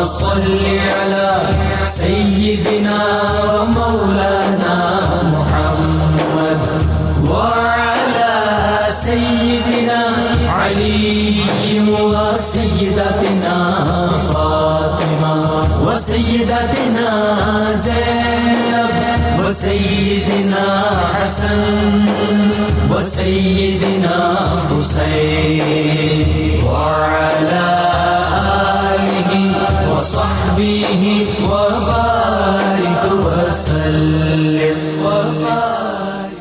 صل على سيدنا ومولانا محمد وعلى سيدنا علي وسيدتنا فاطمة وسيدتنا زينب وسيدنا حسن وسيدنا حسين وعلى آله وصحبه وبارك وسلم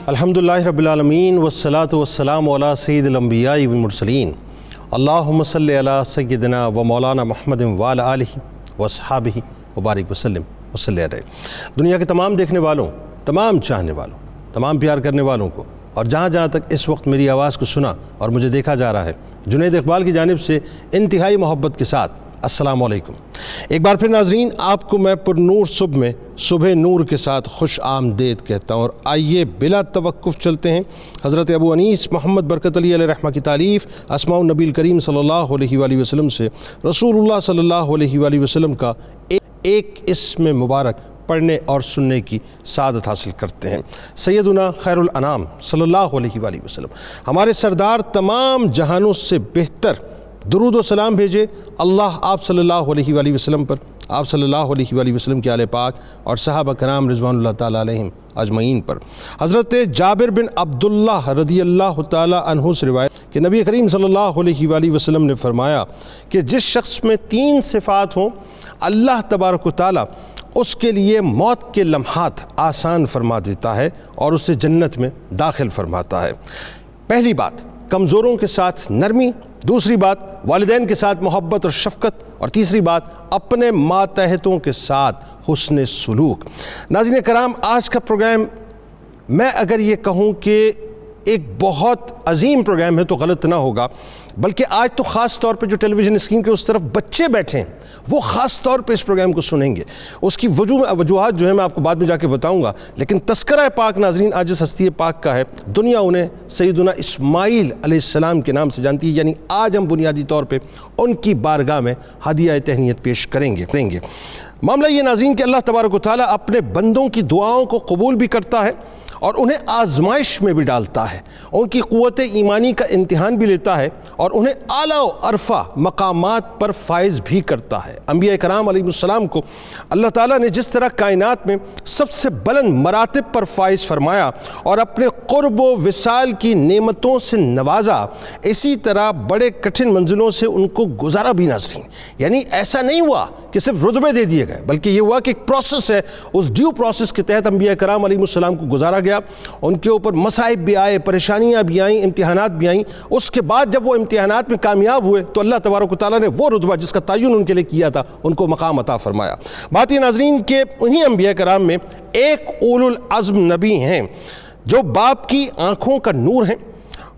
الحمدللہ رب العالمین والصلاة والسلام علی سید الانبیاء والمرسلین اللہم صلی علی سیدنا و مولانا محمد وعلی آلہ واصحابہ وبارک وسلم وصلی علیہ۔ دنیا کے تمام دیکھنے والوں، تمام چاہنے والوں، تمام پیار کرنے والوں کو، اور جہاں جہاں تک اس وقت میری آواز کو سنا اور مجھے دیکھا جا رہا ہے، جنید اقبال کی جانب سے انتہائی محبت کے ساتھ السلام علیکم۔ ایک بار پھر ناظرین، آپ کو میں پر نور صبح میں صبح نور کے ساتھ خوش آمدید کہتا ہوں، اور آئیے بلا توقف چلتے ہیں حضرت ابو انیس محمد برکت علی علیہ رحمہ کی تالیف اسماء النبی الکریم صلی اللہ علیہ وآلہ وسلم سے رسول اللہ صلی اللہ علیہ وآلہ وسلم کا ایک اسم مبارک پڑھنے اور سننے کی سعادت حاصل کرتے ہیں۔ سیدنا خیر الانام صلی اللہ علیہ وآلہ وسلم، ہمارے سردار تمام جہانوں سے بہتر درود و سلام بھیجے اللہ آپ صلی اللہ علیہ وآلہ وسلم پر، آپ صلی اللہ علیہ وآلہ وسلم کے آل پاک اور صحابہ کرام رضوان اللہ تعالیٰ علیہم اجمعین پر۔ حضرت جابر بن عبداللہ رضی اللہ تعالیٰ عنہ سے روایت کہ نبی کریم صلی اللہ علیہ وآلہ وسلم نے فرمایا کہ جس شخص میں 3 صفات ہوں، اللہ تبارک و تعالیٰ اس کے لیے موت کے لمحات آسان فرما دیتا ہے اور اسے جنت میں داخل فرماتا ہے۔ پہلی بات، کمزوروں کے ساتھ نرمی، دوسری بات والدین کے ساتھ محبت اور شفقت، اور تیسری بات اپنے ماتحتوں کے ساتھ حسن سلوک۔ ناظرین کرام، آج کا پروگرام میں اگر یہ کہوں کہ ایک بہت عظیم پروگرام ہے تو غلط نہ ہوگا، بلکہ آج تو خاص طور پہ جو ٹیلی ویژن اسکرین کے اس طرف بچے بیٹھے ہیں وہ خاص طور پہ اس پروگرام کو سنیں گے۔ اس کی وجوہات جو ہیں میں آپ کو بعد میں جا کے بتاؤں گا، لیکن تذکرہ پاک ناظرین آج اس ہستی پاک کا ہے، دنیا انہیں سیدنا اسماعیل علیہ السلام کے نام سے جانتی ہے، یعنی آج ہم بنیادی طور پہ ان کی بارگاہ میں ہدیہ تہنیت پیش کریں گے۔ معاملہ یہ ناظرین کہ اللہ تبارک و تعالیٰ اپنے بندوں کی دعاؤں کو قبول بھی کرتا ہے اور انہیں آزمائش میں بھی ڈالتا ہے، ان کی قوت ایمانی کا امتحان بھی لیتا ہے اور انہیں اعلیٰ و عرفہ مقامات پر فائز بھی کرتا ہے۔ انبیاء کرام علیہ السلام کو اللہ تعالیٰ نے جس طرح کائنات میں سب سے بلند مراتب پر فائز فرمایا اور اپنے قرب و وصال کی نعمتوں سے نوازا، اسی طرح بڑے کٹھن منزلوں سے ان کو گزارا بھی ناظرین۔ یعنی ایسا نہیں ہوا کہ صرف رتبے دے دیے گئے، بلکہ یہ ہوا کہ ایک پروسیس ہے، اس ڈیو پروسیس کے تحت انبیاء کرام علیہ السلام کو گزارا گیا، ان کے اوپر مصائب بھی آئے، پریشانیاں بھی آئیں، امتحانات بھی آئیں۔ اس کے بعد جب وہ امتحانات میں کامیاب ہوئے تو اللہ تبارک و تعالیٰ نے وہ رتبہ جس کا تعین ان کے لیے کیا تھا ان کو مقام عطا فرمایا۔ بات یہ ناظرین کہ انہی انبیاء کرام میں ایک اولو العزم نبی ہیں جو باپ کی آنکھوں کا نور ہیں،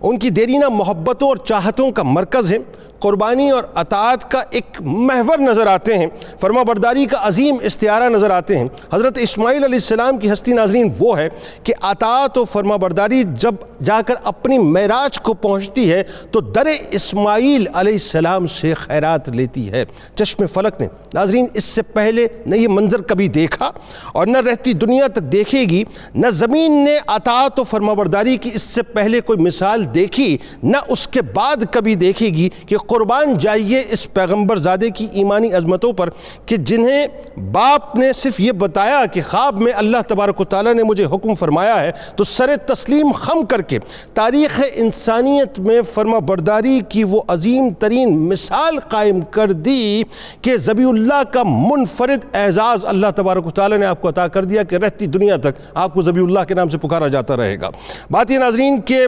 ان کی دیرینہ محبتوں اور چاہتوں کا مرکز ہیں، قربانی اور اطاعت کا ایک محور نظر آتے ہیں، فرما برداری کا عظیم استعارہ نظر آتے ہیں۔ حضرت اسماعیل علیہ السلام کی ہستی ناظرین وہ ہے کہ اطاعت و فرما برداری جب جا کر اپنی معراج کو پہنچتی ہے تو در اسماعیل علیہ السلام سے خیرات لیتی ہے۔ چشم فلک نے ناظرین اس سے پہلے نہ یہ منظر کبھی دیکھا اور نہ رہتی دنیا تک دیکھے گی، نہ زمین نے اطاعت و فرما برداری کی اس سے پہلے کوئی مثال دیکھی، نہ اس کے بعد کبھی دیکھے گی کہ قربان جائیے اس پیغمبر زادے کی ایمانی عظمتوں پر کہ جنہیں باپ نے صرف یہ بتایا کہ خواب میں اللہ تبارک و تعالیٰ نے مجھے حکم فرمایا ہے تو سر تسلیم خم کر کے تاریخ انسانیت میں فرما برداری کی وہ عظیم ترین مثال قائم کر دی کہ ذبیح اللہ کا منفرد اعزاز اللہ تبارک و تعالیٰ نے آپ کو عطا کر دیا کہ رہتی دنیا تک آپ کو ذبیح اللہ کے نام سے پکارا جاتا رہے گا۔ بات یہ ناظرین کہ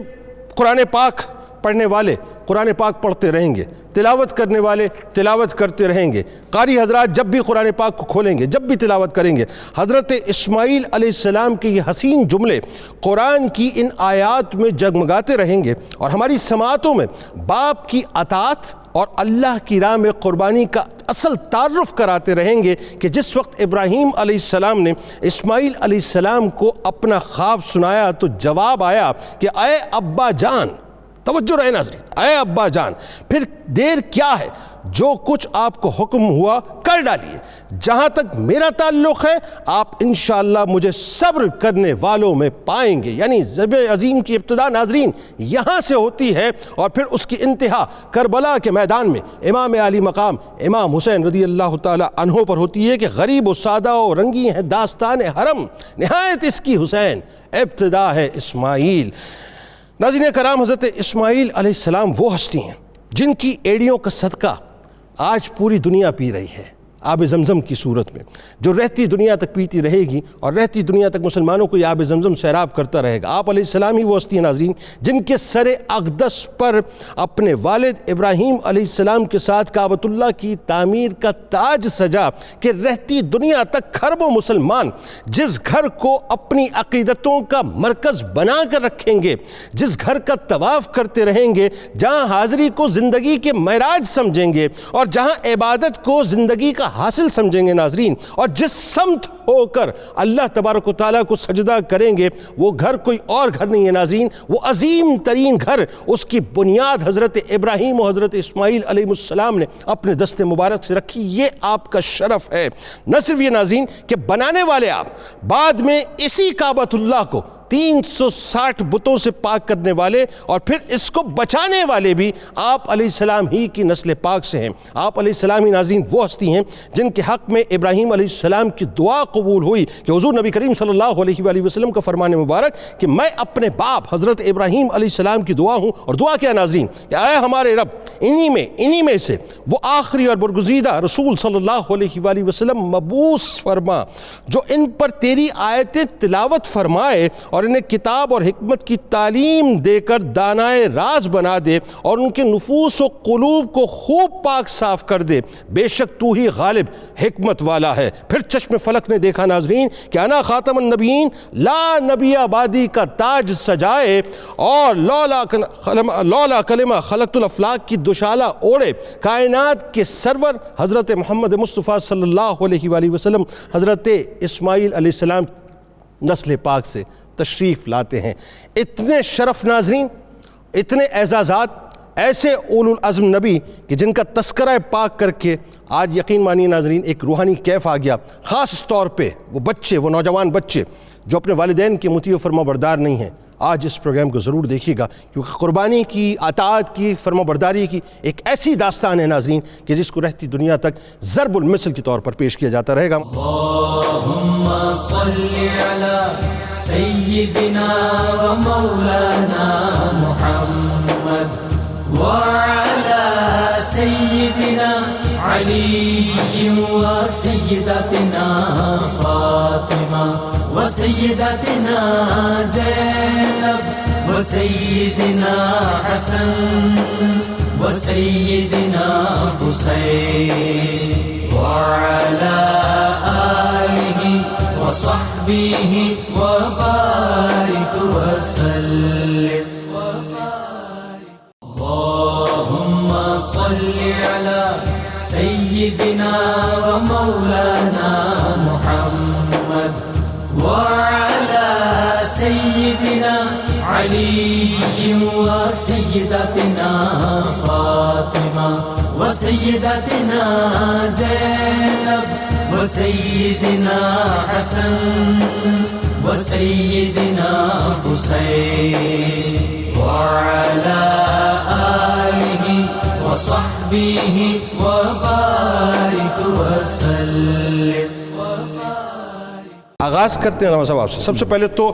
قرآن پاک پڑھنے والے قرآن پاک پڑھتے رہیں گے، تلاوت کرنے والے تلاوت کرتے رہیں گے، قاری حضرات جب بھی قرآن پاک کو کھولیں گے، جب بھی تلاوت کریں گے، حضرت اسماعیل علیہ السلام کے یہ حسین جملے قرآن کی ان آیات میں جگمگاتے رہیں گے اور ہماری سماعتوں میں باپ کی اطاعت اور اللہ کی راہ میں قربانی کا اصل تعارف کراتے رہیں گے کہ جس وقت ابراہیم علیہ السلام نے اسماعیل علیہ السلام کو اپنا خواب سنایا تو جواب آیا کہ اے ابا جان، توجہ رہے ناظرین، اے ابا جان، پھر دیر کیا ہے، جو کچھ آپ کو حکم ہوا کر ڈالیے۔ جہاں تک میرا تعلق ہے آپ انشاءاللہ مجھے صبر کرنے والوں میں پائیں گے۔ یعنی ذبح عظیم کی ابتدا ناظرین یہاں سے ہوتی ہے اور پھر اس کی انتہا کربلا کے میدان میں امام عالی مقام امام حسین رضی اللہ تعالی عنہ پر ہوتی ہے کہ غریب و سادہ و رنگی ہے داستان حرم، نہایت اس کی حسین، ابتدا ہے اسماعیل۔ ناظرین کرام، حضرت اسماعیل علیہ السلام وہ ہستی ہیں جن کی ایڑیوں کا صدقہ آج پوری دنیا پی رہی ہے آب زمزم کی صورت میں، جو رہتی دنیا تک پیتی رہے گی اور رہتی دنیا تک مسلمانوں کو یہ آب زمزم سیراب کرتا رہے گا۔ آپ علیہ السلام ہی وہ ہستی ہیں ناظرین جن کے سر اقدس پر اپنے والد ابراہیم علیہ السلام کے ساتھ کعبۃ اللہ کی تعمیر کا تاج سجا کہ رہتی دنیا تک کھربوں مسلمان جس گھر کو اپنی عقیدتوں کا مرکز بنا کر رکھیں گے، جس گھر کا طواف کرتے رہیں گے، جہاں حاضری کو زندگی کے معراج سمجھیں گے اور جہاں عبادت کو زندگی کا حاصل سمجھیں گے ناظرین، اور جس سمت ہو کر اللہ تبارک و تعالیٰ کو سجدہ کریں گے، وہ گھر کوئی اور گھر نہیں ہے ناظرین، وہ عظیم ترین گھر، اس کی بنیاد حضرت ابراہیم و حضرت اسماعیل علیہ السلام نے اپنے دست مبارک سے رکھی۔ یہ آپ کا شرف ہے۔ نہ صرف یہ ناظرین کہ بنانے والے آپ، بعد میں اسی کعبۃ اللہ کو 360 بتوں سے پاک کرنے والے اور پھر اس کو بچانے والے بھی آپ علیہ السلام ہی کی نسل پاک سے ہیں۔ آپ علیہ السلام ہی ناظرین وہ ہستی ہیں جن کے حق میں ابراہیم علیہ السلام کی دعا قبول ہوئی کہ حضور نبی کریم صلی اللہ علیہ وآلہ وسلم کا فرمان مبارک کہ میں اپنے باپ حضرت ابراہیم علیہ السلام کی دعا ہوں، اور دعا کیا ناظرین کہ اے ہمارے رب انہی میں سے وہ آخری اور برگزیدہ رسول صلی اللہ علیہ وآلہ وسلم مبعوث فرما جو ان پر تیری آیتیں تلاوت فرمائے اور انہیں کتاب اور حکمت کی تعلیم دے کر دانائے راز بنا دے اور ان کے نفوس و قلوب کو خوب پاک صاف کر دے، بے شک تو ہی غالب حکمت والا ہے۔ پھر چشم فلک نے دیکھا ناظرین کہ انا خاتم النبیین، لا نبی آبادی کا تاج سجائے اور لولا کلمہ خلقت الافلاق کی دوشالہ اوڑے، کائنات کے سرور حضرت محمد مصطفیٰ صلی اللہ علیہ وآلہ وسلم حضرت اسماعیل علیہ السلام نسل پاک سے تشریف لاتے ہیں۔ اتنے شرف ناظرین، اتنے اعزازات، ایسے اولو العزم نبی کہ جن کا تذکرہ پاک کر کے آج یقین مانیے ناظرین ایک روحانی کیف آ گیا، خاص طور پہ وہ بچے، وہ نوجوان بچے جو اپنے والدین کے مطیع و فرما بردار نہیں ہیں۔ آج اس پروگرام کو ضرور دیکھیے گا کیونکہ قربانی کی، اطاعت کی، فرما برداری کی ایک ایسی داستان ہے ناظرین کہ جس کو رہتی دنیا تک ضرب المثل کے طور پر پیش کیا جاتا رہے گا۔ اللہم صلی علی سیدنا و مولانا محمد وعلى سيدنا علي وسيدتنا فاطمة وسيدتنا زينب وسيدنا حسن وسيدنا حسين وعلى آله وصحبه وبارك وسلم۔ اللهم صل على سيدنا ومولانا محمد وعلى سيدنا علي وسيدتنا فاطمة وسيدتنا زينب وسيدنا حسن وسيدنا حسين وعلى آله وصحبه وبارك وسلم۔ آغاز کرتے ہیں نواز صاحب آپ سے۔ سب سے پہلے تو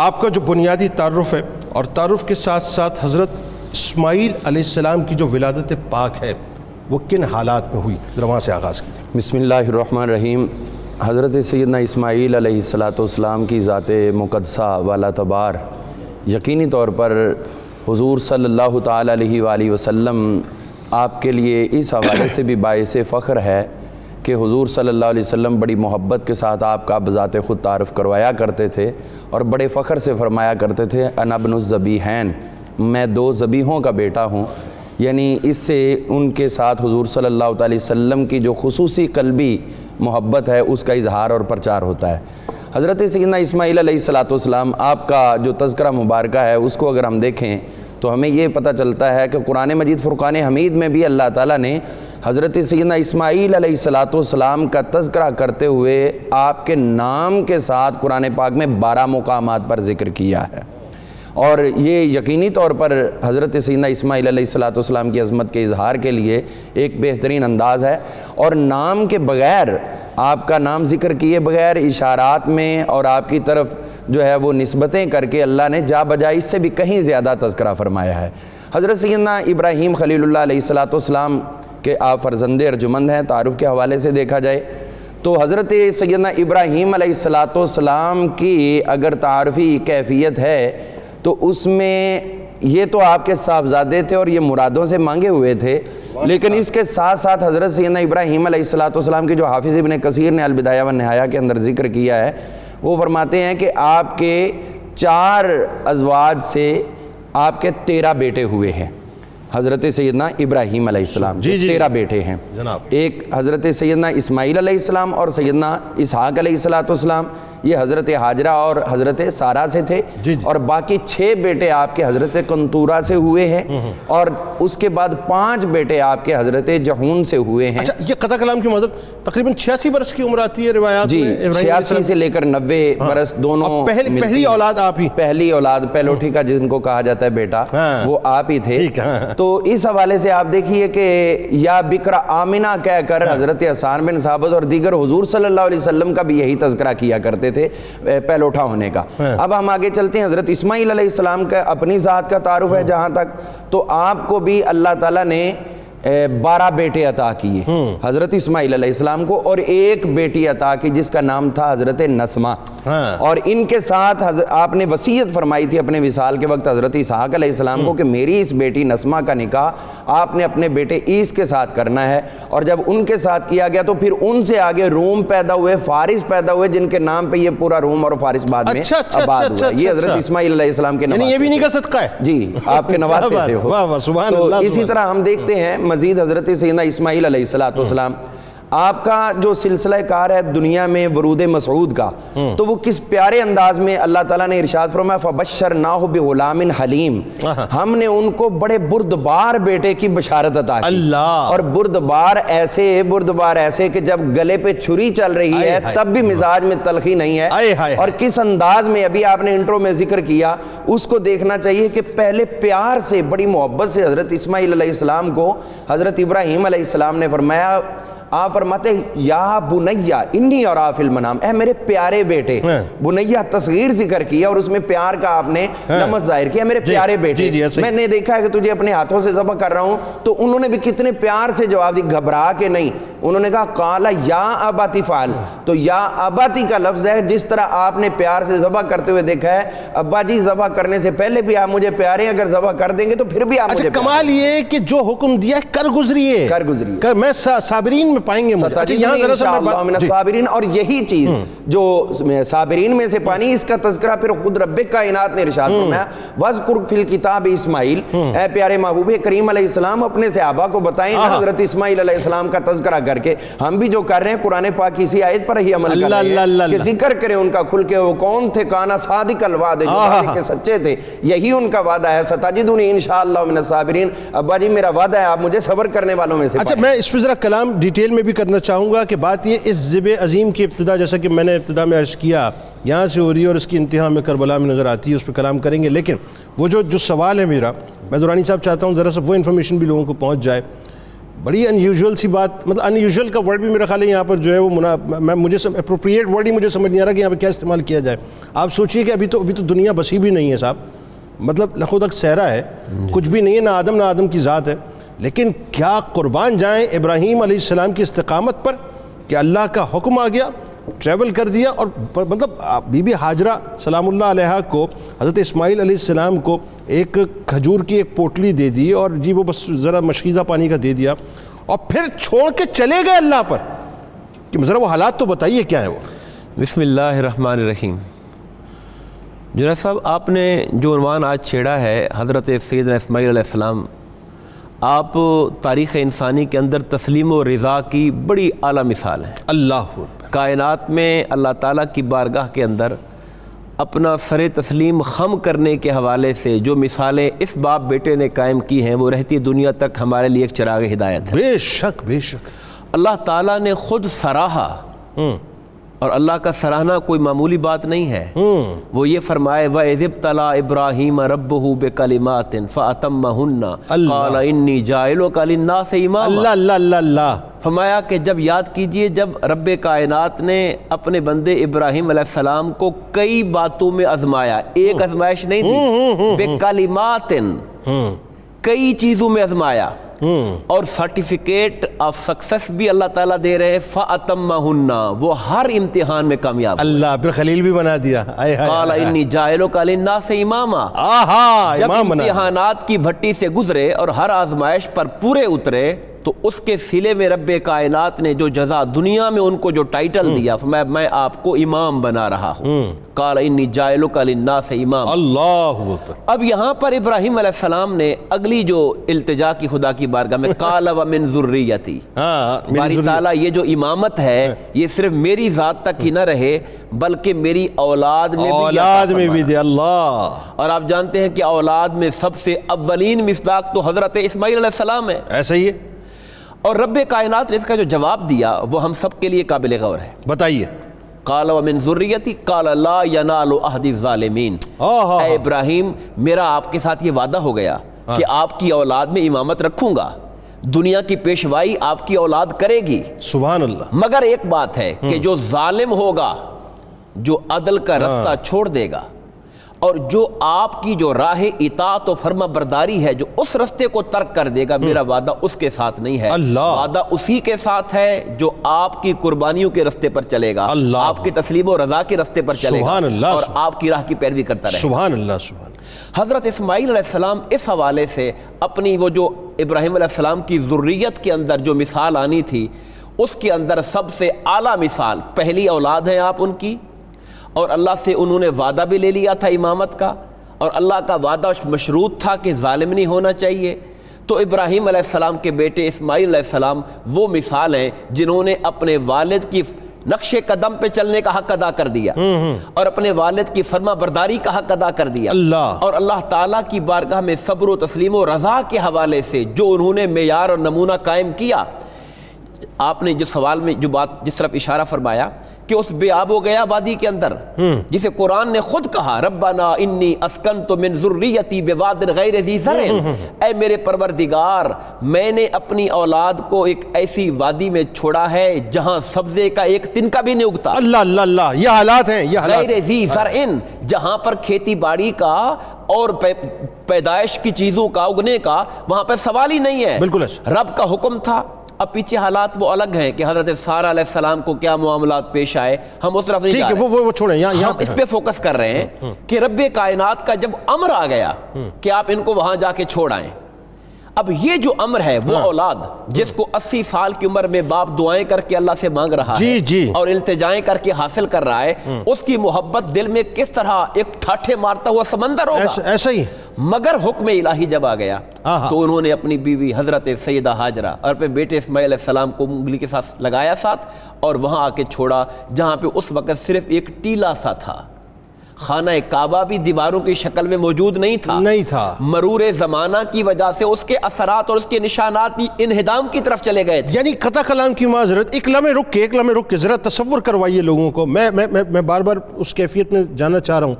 آپ کا جو بنیادی تعارف ہے اور تعارف کے ساتھ ساتھ حضرت اسماعیل علیہ السلام کی جو ولادت پاک ہے وہ کن حالات میں ہوئی، ذرا وہاں سے آغاز کیجیے۔ بسم اللہ الرحمن الرحیم۔ حضرت سیدنا اسماعیل علیہ السلام کی ذات مقدسہ والا تبار یقینی طور پر حضور صلی اللہ تعالیٰ علیہ وآلہ وسلم آپ کے لیے اس حوالے سے بھی باعث فخر ہے کہ حضور صلی اللہ علیہ وسلم بڑی محبت کے ساتھ آپ کا بذات خود تعارف کروایا کرتے تھے اور بڑے فخر سے فرمایا کرتے تھے انا ابن الذبیحین، میں دو ذبیحوں کا بیٹا ہوں۔ یعنی اس سے ان کے ساتھ حضور صلی اللہ علیہ وسلم کی جو خصوصی قلبی محبت ہے اس کا اظہار اور پرچار ہوتا ہے۔ حضرت سیدنا اسماعیل علیہ السلام آپ کا جو تذکرہ مبارکہ ہے اس کو اگر ہم دیکھیں تو ہمیں یہ پتہ چلتا ہے کہ قرآن مجید فرقان حمید میں بھی اللہ تعالیٰ نے حضرت سیدنا اسماعیل علیہ السلام کا تذکرہ کرتے ہوئے آپ کے نام کے ساتھ قرآن پاک میں 12 مقامات پر ذکر کیا ہے، اور یہ یقینی طور پر حضرت سیدنا اسماعیل علیہ السلام کی عظمت کے اظہار کے لیے ایک بہترین انداز ہے، اور نام کے بغیر، آپ کا نام ذکر کیے بغیر اشارات میں اور آپ کی طرف جو ہے وہ نسبتیں کر کے اللہ نے جا بجائے اس سے بھی کہیں زیادہ تذکرہ فرمایا ہے۔ حضرت سیدنا ابراہیم خلیل اللہ علیہ السلام کہ آپ فرزند ارجمند ہیں، تعارف کے حوالے سے دیکھا جائے تو حضرت سیدنا ابراہیم علیہ السلام کی اگر تعارفی کیفیت ہے تو اس میں یہ تو آپ کے صاحبزادے تھے اور یہ مرادوں سے مانگے ہوئے تھے، لیکن اس کے ساتھ ساتھ حضرت سیدنا ابراہیم علیہ السلام کے جو حافظ ابن کثیر نے البدایہ والنہایہ کے اندر ذکر کیا ہے، وہ فرماتے ہیں کہ آپ کے 4 ازواج سے آپ کے 13 بیٹے ہوئے ہیں۔ حضرت سیدنا ابراہیم علیہ السلام کے 13 بیٹے ہیں، ایک حضرت سیدنا اسماعیل علیہ السلام اور سیدنا اسحاق علیہ السلام، یہ حضرت حاجرہ اور حضرت سارہ سے تھے، اور باقی 6 بیٹے آپ کے حضرت کنطورہ سے ہوئے ہیں، اور اس کے بعد 5 بیٹے آپ کے حضرت جہون سے ہوئے ہیں۔ اچھا، یہ قطع کلام کی مدد تقریباً 86 برس کی عمر آتی ہے روایات جی، میں؟ 86 سے لے کر 90 برس دونوں، پہلی اولاد آپ ہی؟ پہلی اولاد پیلوٹھی کا جن کو کہا جاتا ہے بیٹا، وہ آپ ہی تھے۔ تو اس حوالے سے آپ دیکھیے کہ یا بکرا آمنہ کہہ کر حضرت حسان بن ثابت اور دیگر حضور صلی اللہ علیہ وسلم کا بھی یہی تذکرہ کیا کرتے تھے پہلوٹھا ہونے کا۔ اب ہم آگے چلتے ہیں، حضرت اسماعیل علیہ السلام کا اپنی ذات کا تعارف ہے جہاں تک، تو آپ کو بھی اللہ تعالیٰ نے 12 بیٹے عطا کیے حضرت اسماعیل علیہ السلام کو، اور ایک بیٹی عطا کی جس کا نام تھا حضرت نسمہ، اور ان کے ساتھ آپ نے وصیت فرمائی تھی اپنے وصال کے وقت حضرت اسحاق علیہ السلام کو کہ میری اس بیٹی نسمہ کا نکاح آپ نے اپنے بیٹے عیس کے ساتھ کرنا ہے، اور جب ان کے ساتھ کیا گیا تو پھر ان سے آگے روم پیدا ہوئے، فارس پیدا ہوئے، جن کے نام پہ یہ پورا روم اور فارس بعد میں آباد ہوا۔ یہ حضرت اسماعیل علیہ السلام کے نواسے، یہ بھی نہیں کا صدقہ ہے؟ جی، آپ کے نواسے تھے وہ۔ تو اسی طرح ہم دیکھتے ہیں مزید حضرت سیدنا اسماعیل علیہ السلام، آپ کا جو سلسلہ کار ہے دنیا میں ورود مسعود کا، تو وہ کس پیارے انداز میں اللہ تعالیٰ نے ارشاد فرمایا فَبَشَّرْنَاهُ بِغُلَامٍ حَلِيمٍ، ہم نے ان کو بڑے بردبار بیٹے کی بشارت عطا کی، اور بردبار ایسے کہ جب گلے پہ چھری چل رہی ہے تب بھی مزاج میں تلخی نہیں ہے، اور کس انداز میں ابھی آپ نے انٹرو میں ذکر کیا اس کو دیکھنا چاہیے کہ پہلے پیار سے بڑی محبت سے حضرت اسماعیل علیہ السلام کو حضرت ابراہیم علیہ السلام نے فرمایا، آپ فرماتے یا بنیہ انی ارا فی المنام، اے میرے پیارے بیٹے، بنیہ تصغیر ذکر کیا اور اس میں پیار کا آپ نے لمس ظاہر کیا، میرے پیارے بیٹے، میں نے دیکھا ہے کہ تجھے اپنے ہاتھوں سے ذبح کر رہا ہوں۔ تو انہوں نے بھی کتنے پیار سے جواب دی، گھبرا کے نہیں، انہوں نے کہا قال یا اباتی فعل، تو یا اباتی کا لفظ ہے، جس طرح آپ نے پیار سے ذبح کرتے ہوئے دیکھا ہے، ابا جی ذبح کرنے سے پہلے بھی آپ مجھے پیارے ہیں، اگر ذبح کر دیں گے تو پھر بھی آپ مجھے پیارے ہیں۔ کمال یہ کہ جو حکم دیا ہے کر گزریے، میں صابرین میں پائیں گے صابرین، اور یہی چیز جو صابرین میں سے پانی، اس کا تذکرہ پھر خود رب کائنات نے ارشاد فرمایا وَذْكُرْ فِي الْكِتَابِ اسماعیل، اے پیارے محبوب کریم علیہ السلام اپنے صحابہ کو بتائیں حضرت اسماعیل علیہ السلام کا تذکرہ کر کے۔ ہم بھی جو کر رہے ہیں قرآن پاک کی اسی آیت پر ہی عمل کر رہے ہیں کہ ذکر کریں ان کا کھل کے، وہ کون تھے، کانا صادق الوعد، جو وعدے کے سچے تھے، یہی ان کا وعدہ ہے، ستجدونی انشاءاللہ من الصابرین، ابا جی میرا وعدہ ہے آپ مجھے صبر کرنے والوں میں سے۔ اچھا، میں اس پہ ذرا کلام ڈیٹیل میں بھی کرنا چاہوں گا کہ بات یہ اس ذبح عظیم کی ابتدا، جیسا کہ میں نے ابتدا میں عرض کیا، یہاں سے ہو رہی ہے اور اس کی انتہا میں کربلا میں نظر آتی ہے، اس پہ کلام کریں گے، لیکن وہ جو سوال ہے میرا، میں دورانی صاحب چاہتا ہوں ذرا سا وہ انفارمیشن بھی لوگوں کو پہنچ جائے۔ بڑی ان یوزول سی بات، مطلب ان یوزول کا ورڈ بھی میرا خیال ہے یہاں پر جو ہے وہ مجھے اپروپریٹ ورڈ ہی مجھے سمجھ نہیں آ رہا کہ یہاں پہ کیا استعمال کیا جائے۔ آپ سوچئے کہ ابھی تو دنیا بسی بھی نہیں ہے صاحب، مطلب لکھوں تک صحرا ہے، کچھ بھی نہیں ہے، نہ آدم کی ذات ہے، لیکن کیا قربان جائیں ابراہیم علیہ السلام کی استقامت پر کہ اللہ کا حکم آ گیا، ٹریول کر دیا، اور مطلب بی بی حاجرہ سلام اللہ علیہا کو حضرت اسماعیل علیہ السلام کو ایک کھجور کی ایک پوٹلی دے دی، اور جی وہ بس ذرا مشکیزہ پانی کا دے دیا، اور پھر چھوڑ کے چلے گئے اللہ پر، کہ ذرا وہ حالات تو بتائیے کیا ہے وہ۔ بسم اللہ الرحمن الرحیم۔ جنید صاحب، آپ نے جو عنوان آج چھیڑا ہے حضرت سیدنا اسماعیل علیہ السلام، آپ تاریخ انسانی کے اندر تسلیم و رضا کی بڑی اعلیٰ مثال ہیں۔ اللہ کائنات میں اللہ تعالیٰ کی بارگاہ کے اندر اپنا سر تسلیم خم کرنے کے حوالے سے جو مثالیں اس باپ بیٹے نے قائم کی ہیں وہ رہتی دنیا تک ہمارے لیے ایک چراغ ہدایت ہے۔ بے شک بے شک۔ اللہ تعالیٰ نے خود سراہا، اور اللہ کا سراہنا کوئی معمولی بات نہیں ہے۔ وہ یہ فرمائے وَإِذِ ابْتَلَىٰ إِبْرَاهِيمَ رَبُّهُ بِكَلِمَاتٍ فَأَتَمَّهُنَّ قَالَ إِنِّي جَاعِلُكَ لِلنَّاسِ إِمَامًا۔ اللہ اللہ اللہ اللہ۔ فرمایا کہ جب یاد کیجئے جب رب کائنات نے اپنے بندے ابراہیم علیہ السلام کو کئی باتوں میں آزمایا، ایک آزمائش نہیں تھی، بِكَلِمَاتٍ، کئی چیزوں میں آزمایا، اور سرٹیفکیٹ آف سکسس بھی اللہ تعالیٰ دے رہے ہیں، فَأَتَمَّهُنَّ، وہ ہر امتحان میں کامیاب۔ اللہ پھر خلیل بھی بنا دیا۔ قَالَ إِنِّي جَاعِلُكَ لِلنَّاسِ إِمَامًا، آہا، جب امام بنا۔ امتحانات کی بھٹی سے گزرے اور ہر آزمائش پر پورے اترے تو اس کے سلے میں رب کائنات نے جو جزا دنیا میں ان کو جو ٹائٹل دیا، فرمایا میں آپ کو امام بنا رہا ہوں۔ قال انی جاعلک للناس امام۔ اللہ اکبر۔ اب یہاں پر ابراہیم علیہ السلام نے اگلی جو التجا کی خدا کی بارگاہ میں، قال ومن ذریتی، باری تعالیٰ یہ جو امامت ہے یہ صرف میری ذات تک ہی نہ رہے بلکہ میری اولاد میں بھی اولاد میں بھی دے اللہ۔ اور آپ جانتے ہیں کہ اولاد میں سب سے اولین مصداق تو حضرت اسماعیل علیہ السلام ہے۔ ایسا ہی ہے۔ اور رب کائنات نے اس کا جو جواب دیا وہ ہم سب کے لیے قابل غور ہے۔ بتائیے۔ قال ومن ذریتی قال لا ینال عہد الظالمین، اے ابراہیم میرا آپ کے ساتھ یہ وعدہ ہو گیا کہ آپ کی اولاد میں امامت رکھوں گا، دنیا کی پیشوائی آپ کی اولاد کرے گی، سبحان اللہ۔ مگر ایک بات ہے کہ جو ظالم ہوگا، جو عدل کا رستہ چھوڑ دے گا، اور جو آپ کی جو راہ اطاعت و فرما برداری ہے جو اس رستے کو ترک کر دے گا، میرا وعدہ اس کے ساتھ نہیں ہے، وعدہ اسی کے ساتھ ہے جو آپ کی قربانیوں کے رستے پر چلے گا، آپ کی تسلیم و رضا کے رستے پر چلے گا، اور آپ کی راہ کی پیروی کرتا رہے۔ سبحان اللہ سبحان اللہ۔ حضرت اسماعیل علیہ السلام اس حوالے سے اپنی وہ جو ابراہیم علیہ السلام کی ذریت کے اندر جو مثال آنی تھی اس کے اندر سب سے اعلیٰ مثال، پہلی اولاد ہیں آپ ان کی، اور اللہ سے انہوں نے وعدہ بھی لے لیا تھا امامت کا، اور اللہ کا وعدہ مشروط تھا کہ ظالم نہیں ہونا چاہیے۔ تو ابراہیم علیہ السلام کے بیٹے اسماعیل علیہ السلام وہ مثال ہیں جنہوں نے اپنے والد کی نقش قدم پہ چلنے کا حق ادا کر دیا، اور اپنے والد کی فرما برداری کا حق ادا کر دیا، اور اللہ تعالیٰ کی بارگاہ میں صبر و تسلیم و رضا کے حوالے سے جو انہوں نے معیار اور نمونہ قائم کیا۔ آپ نے جو سوال میں جو بات جس طرف اشارہ فرمایا کہ اس بے آب و گیا وادی کے اندر جسے قرآن نے خود کہا ربنا انی اسکنت من ذریتی بواد غیر ذی زرع، اے میرے پروردگار میں نے اپنی اولاد کو ایک ایسی وادی میں چھوڑا ہے جہاں سبزے کا ایک تنکا بھی نہیں اگتا۔ اللہ اللہ اللہ، یہ حالات ہیں، یہ حالات غیر ذی زرع، جہاں پر کھیتی باڑی کا اور پیدائش کی چیزوں کا اگنے کا وہاں پہ سوال ہی نہیں ہے، بالکل رب کا حکم تھا۔ اب پیچھے حالات وہ الگ ہیں کہ حضرت سارہ علیہ السلام کو کیا معاملات پیش آئے، ہم اس طرف نہیں جا رہے، وہ چھوڑیں، ہم اس پہ فوکس کر رہے ہیں کہ رب کائنات کا جب امر آ گیا کہ آپ ان کو وہاں جا کے چھوڑ آئیں۔ اب یہ جو امر ہے وہ اولاد جس کو 80 سال کی عمر میں باپ دعائیں کر کے اللہ سے مانگ رہا ہے اور التجائیں کر کے حاصل کر رہا ہے، اس کی محبت دل میں کس طرح ایک ٹھاٹھے مارتا ہوا سمندر ہوگا، ایسا ہی۔ مگر حکم الہی جب آ گیا تو انہوں نے اپنی بیوی حضرت سیدہ ہاجرہ اور اپنے بیٹے اسماعیل علیہ السلام کو انگلی کے ساتھ لگایا ساتھ، اور وہاں آ کے چھوڑا جہاں پہ اس وقت صرف ایک ٹیلا سا تھا، خانہ کعبہ بھی دیواروں کی شکل میں موجود نہیں تھا، مرور زمانہ کی وجہ سے اس کے اثرات اور اس کے نشانات بھی انہدام کی طرف چلے گئے تھے۔ یعنی قطع کلام کی معذرت، ایک لمحے رک کے ذرا تصور کروائیے لوگوں کو۔ میں بار بار اس کیفیت میں جانا چاہ رہا ہوں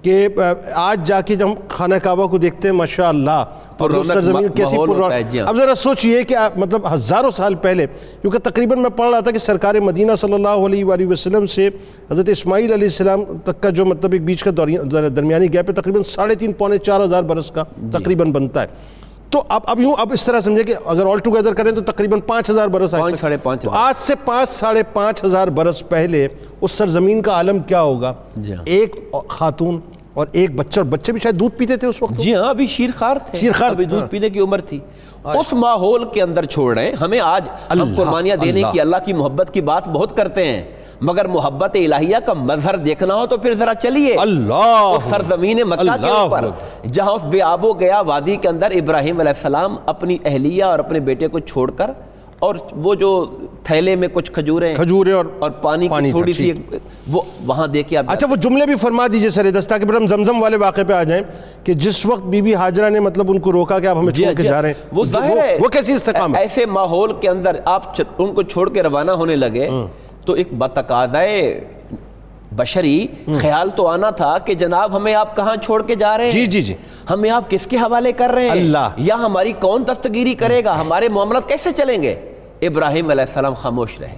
کہ آج جا کے جب ہم خانہ کعبہ کو دیکھتے ہیں ماشاءاللہ اور سرزمین کیسی پررونق، اب ذرا سوچئے کہ مطلب ہزاروں سال پہلے، کیونکہ تقریباً میں پڑھ رہا تھا کہ سرکار مدینہ صلی اللہ علیہ وآلہ وسلم سے حضرت اسماعیل علیہ السلام تک کا جو مطلب ایک بیچ کا درمیانی گیپ ہے تقریباً 3.5 پونے 4 ہزار برس کا تقریباً بنتا ہے۔ تو اب اس طرح سمجھے کہ اگر آل ٹوگیدر کریں تو تقریباً 5,000 برس آج سے 5-5.5 ہزار برس پہلے اس سرزمین کا عالم کیا ہوگا؟ ایک خاتون اور ایک بچہ، اور بچے بھی شاید دودھ پیتے تھے اس وقت۔ جی ہاں، ابھی شیرخوار تھے، ابھی دودھ پینے کی عمر تھی۔ اس ماحول کے اندر چھوڑ رہے ہیں ہمیں۔ آج ہم قربانیاں دینے کی، اللہ کی محبت کی بات بہت کرتے ہیں، مگر محبت الہیہ کا مظہر دیکھنا ہو تو پھر ذرا چلیے اس سرزمین مکہ کے اوپر جہاں اس بے آب و گیا وادی کے اندر ابراہیم علیہ السلام اپنی اہلیہ اور اپنے بیٹے کو چھوڑ کر اور وہ جو تھیلے میں کچھ کھجوریں اور پانی کی تھوڑی سی وہ وہاں دے کے آپ. اچھا وہ جملے بھی فرما دیجئے سر دستہ کہ پھر ہم زمزم والے واقعے پہ آ جائیں کہ جس وقت بی بی ہاجرہ نے مطلب ان کو روکا کہ آپ ہمیں چھوڑ کے جا رہے ہیں, وہ ظاہر ہے وہ کیسی استقامت؟ ایسے ماحول کے اندر آپ ان کو چھوڑ کے روانہ ہونے لگے تو ایک بتقاضائے بشری خیال تو آنا تھا کہ جناب ہمیں آپ کہاں چھوڑ کے جا رہے ہیں, جی ہمیں آپ کس کے حوالے کر رہے ہیں, اللہ, یا ہماری کون دستگیری کرے گا, ہمارے معاملات کیسے چلیں گے. ابراہیم علیہ السلام خاموش رہے.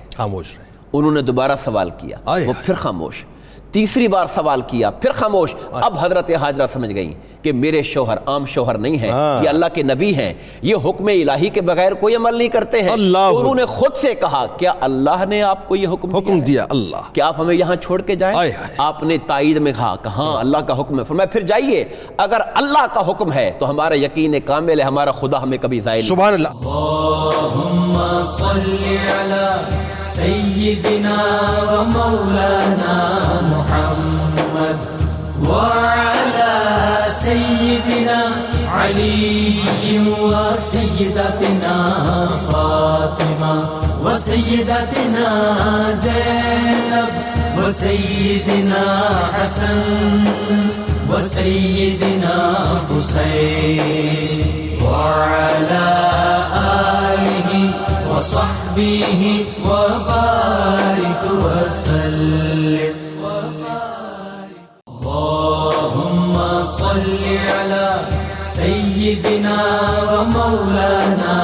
انہوں نے دوبارہ سوال کیا, وہ پھر خاموش, تیسری بار سوال کیا, پھر خاموش. اب حضرت ہاجرہ سمجھ گئیں کہ میرے شوہر عام شوہر نہیں ہیں, یہ اللہ کے نبی ہیں, یہ حکم الہی کے بغیر کوئی عمل نہیں کرتے ہیں. تو انہوں نے خود سے کہا کیا اللہ نے آپ کو یہ حکم دیا اللہ کہ آپ ہمیں یہاں چھوڑ کے جائیں؟ آپ نے تائید میں کہا کہ ہاں اللہ کا حکم ہے. فرمایا پھر جائیے, اگر اللہ کا حکم ہے تو ہمارا یقین کامل ہے, ہمارا خدا ہمیں کبھی ضائع. سبحان اللہ. اللہم صلی علی سیدنا و مولانا محمد وعلى سيدنا علي وسيدتنا فاطمة وسيدتنا زينب وسيدنا حسن وسيدنا حسين وعلى آله وصحبه وبارك وسلم. اللهم صل على سيدنا ومولانا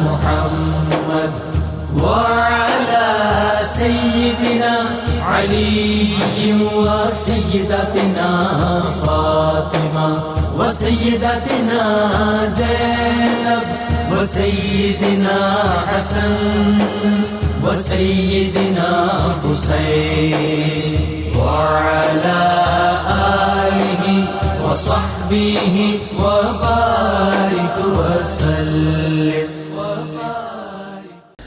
محمد وعلى سيدنا علي وسيدتنا فاطمة وسيدتنا زينب وسيدنا حسن وسيدنا حسين وعلى آله وصحبه وبارك وسلم.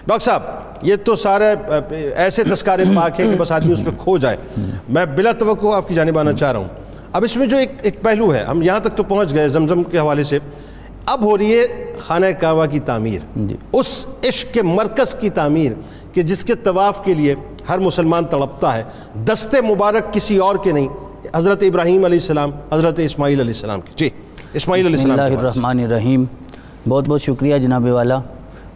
ڈاکٹر صاحب یہ تو سارے ایسے تذکارے پاک ہیں کہ بس آدمی اس پہ کھو جائے. میں بلا توقع آپ کی جانب آنا چاہ رہا ہوں. اب اس میں جو ایک پہلو ہے, ہم یہاں تک تو پہنچ گئے زمزم کے حوالے سے, اب ہو رہی ہے خانہ کعبہ کی تعمیر, اس عشق کے مرکز کی تعمیر کہ جس کے طواف کے لیے ہر مسلمان تڑپتا ہے. دستے مبارک کسی اور کے نہیں, حضرت ابراہیم علیہ السلام, حضرت اسماعیل علیہ السلام کے. جی اسماعیل علیہ السلام. بسم اللہ الرحمن الرحیم. بہت بہت شکریہ جناب والا.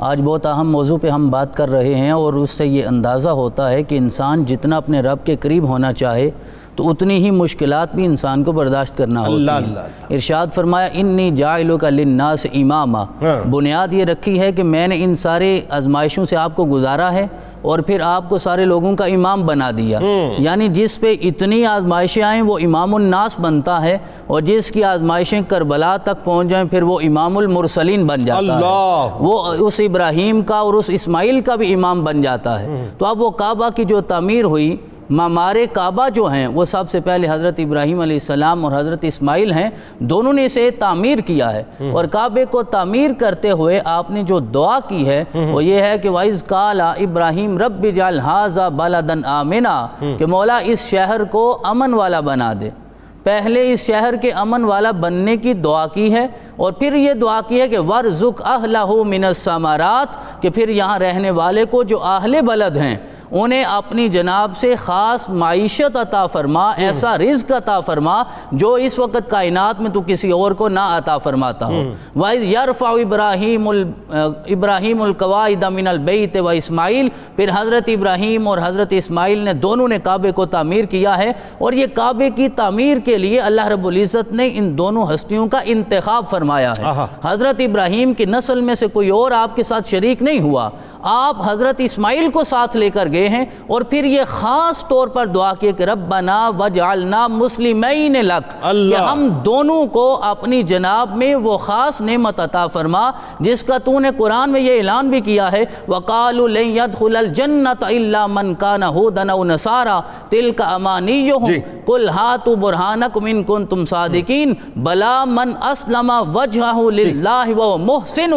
آج بہت اہم موضوع پہ ہم بات کر رہے ہیں, اور اس سے یہ اندازہ ہوتا ہے کہ انسان جتنا اپنے رب کے قریب ہونا چاہے تو اتنی ہی مشکلات بھی انسان کو برداشت کرنا ہوتی ہیں. ارشاد فرمایا انی جاعلک للناس اماما. بنیاد یہ رکھی ہے کہ میں نے ان سارے آزمائشوں سے آپ کو گزارا ہے اور پھر آپ کو سارے لوگوں کا امام بنا دیا. یعنی جس پہ اتنی آزمائشیں آئیں وہ امام الناس بنتا ہے, اور جس کی آزمائشیں کربلا تک پہنچ جائیں پھر وہ امام المرسلین بن جاتا ہے. وہ اس ابراہیم کا اور اس اسماعیل کا بھی امام بن جاتا ہے. تو اب وہ کعبہ کی جو تعمیر ہوئی, معمار کعبہ جو ہیں وہ سب سے پہلے حضرت ابراہیم علیہ السلام اور حضرت اسماعیل ہیں, دونوں نے اسے تعمیر کیا ہے. اور کعبے کو تعمیر کرتے ہوئے آپ نے جو دعا کی ہے وہ یہ ہے کہ وَإِذْ قَالَ إِبْرَاهِيمُ رَبِّ اجْعَلْ هَٰذَا بَلَدًا آمِنًا, کہ مولا اس شہر کو امن والا بنا دے. پہلے اس شہر کے امن والا بننے کی دعا کی ہے, اور پھر یہ دعا کی ہے کہ وَارْزُقْ أَهْلَهُ مِنَ الثَّمَرَاتِ, کہ پھر یہاں رہنے والے کو جو اہل بلد ہیں انہیں اپنی جناب سے خاص معیشت عطا فرما, ایسا رزق عطا فرما جو اس وقت کائنات میں تو کسی اور کو نہ عطا فرماتا ہو. وَإِذْ يَرْفَعُ إِبْرَاهِيمُ الْقَوَاعِدَ مِنَ الْبَيْتِ وَإِسْمَاعِيلُ, پھر حضرت ابراہیم اور حضرت اسماعیل نے دونوں نے کعبے کو تعمیر کیا ہے. اور یہ کعبے کی تعمیر کے لیے اللہ رب العزت نے ان دونوں ہستیوں کا انتخاب فرمایا ہے. حضرت ابراہیم کی نسل میں سے کوئی اور آپ کے ساتھ شریک نہیں ہوا, آپ حضرت اسماعیل کو ساتھ لے کر گئے ہیں, اور پھر یہ خاص طور پر دعا کی کہ ربنا وجعلنا مسلمین لک, کہ ہم دونوں کو اپنی جناب میں وہ خاص نعمت عطا فرما جس کا تو نے قرآن میں یہ اعلان بھی کیا ہے وَقَالُوا لَن يَدْخُلَ الْجَنَّةَ إِلَّا مَنْ كَانَ هُودًا أَوْ نَصَارَىٰ تِلْكَ أَمَانِيُّهُمْ قُلْ هَاتُوا بُرْهَانَكُمْ إِن كُنتُمْ صَادِقِينَ بَلَىٰ مَنْ أَسْلَمَ وَجْهَهُ لِلَّهِ وَهُوَ مُحْسِنٌ,